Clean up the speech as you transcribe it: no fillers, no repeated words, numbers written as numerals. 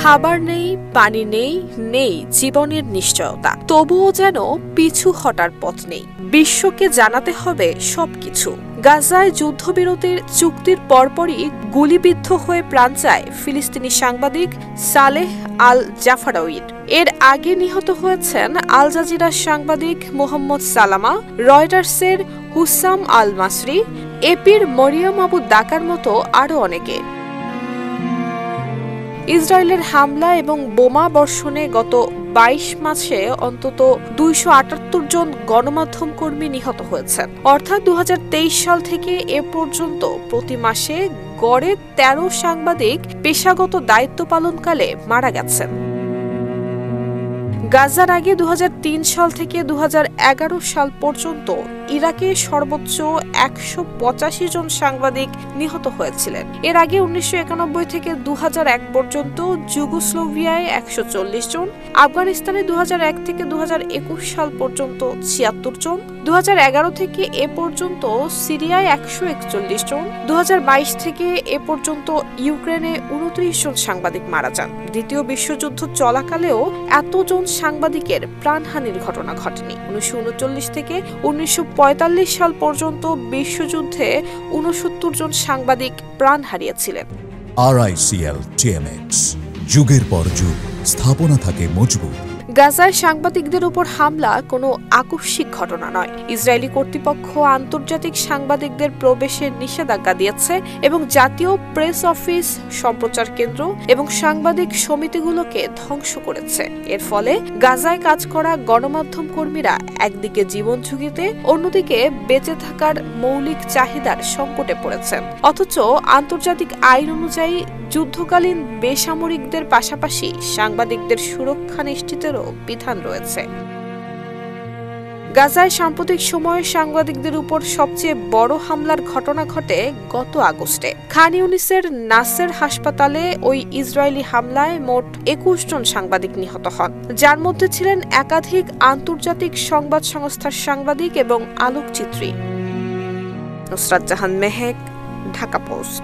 খাবার নেই, পানি নেই, নেই জীবনের নিশ্চয়তা। তবুও যেন পিছু হটার পথ নেই। বিশ্বকে জানাতে হবে সবকিছু। গাজায় যুদ্ধবিরতির চুক্তির পরপরই গুলিবিদ্ধ হয়ে প্রাণ যায় ফিলিস্তিনি সাংবাদিক সালেহ আল জাফরাউইর। এর আগে নিহত হয়েছেন আল জাজিরার সাংবাদিক মোহাম্মদ সালামা, রয়টার্সের হুসাম আল মাসরি, এপির মরিয়ম আবু দাকার মতো আরও অনেকে। ইসরায়েলের হামলা এবং বোমা বর্ষণে গত ২২ মাসে অন্তত ২৭৮ জন গণমাধ্যম কর্মী নিহত হয়েছেন। অর্থাৎ ২০২৩ সাল থেকে এ পর্যন্ত প্রতি মাসে গড়ে ১৩ সাংবাদিক পেশাগত দায়িত্ব পালনকালে মারা গেছেন। গাজার আগে ২০০৩ সাল থেকে ২০১১ সাল পর্যন্ত ইরাকে সর্বোচ্চ ১৮৫ জন সাংবাদিক নিহত হয়েছিলেন। এর আগে ১৯৯১ থেকে ২০০১ পর্যন্ত যুগোস্লোভিয়ায় ১৪০ জন, আফগানিস্তানে ২০০১ থেকে ২০২১ সাল পর্যন্ত ৭৬ জন, ২০১১ থেকে এ পর্যন্ত সিরিয়ায় ১৪১ জন, ২০২২ থেকে এ পর্যন্ত ইউক্রেনে ২৯ জন সাংবাদিক মারা যান। দ্বিতীয় বিশ্বযুদ্ধ চলাকালেও এতজন সাংবাদিকের প্রাণহানির ঘটনা ঘটেনি। ১৯৩৯ থেকে ১৯৪৫ সাল পর্যন্ত বিশ্বযুদ্ধে ৬৯ জন সাংবাদিক প্রাণ হারিয়েছিলেন। RICL TMX, যুগের পর যুগ স্থাপনা থাকে মজবুত। গাজায় সাংবাদিকদের উপর হামলা কোনো আকস্মিক ঘটনা নয়। ইসরায়েলি কর্তৃপক্ষ আন্তর্জাতিক সাংবাদিকদের প্রবেশের নিষেধাজ্ঞা দিয়েছে এবং জাতীয় প্রেস অফিস, সম্প্রচার কেন্দ্র এবং সাংবাদিক সমিতিগুলোকে ধ্বংস করেছে। এর ফলে গাজায় কাজ করা গণমাধ্যম কর্মীরা একদিকে জীবন ঝুঁকিতে, অন্যদিকে বেঁচে থাকার মৌলিক চাহিদার সংকটে পড়েছেন। অথচ আন্তর্জাতিক আইন অনুযায়ী যুদ্ধকালীন বেসামরিকদের পাশাপাশি সাংবাদিকদের সুরক্ষা নিশ্চিতেরও বিধান রয়েছে। গাজায় সাম্প্রতিক সময়ে সাংবাদিকদের উপর সবচেয়ে বড় হামলার ঘটনা ঘটে গত আগস্টে। খান ইউনিসের নাসের হাসপাতালে ওই ইসরায়েলি হামলায় মোট ২১ জন সাংবাদিক নিহত হন, যার মধ্যে ছিলেন একাধিক আন্তর্জাতিক সংবাদ সংস্থার সাংবাদিক এবং আলোকচিত্রী। নুসরাত জাহান মেহেক, ঢাকা পোস্ট।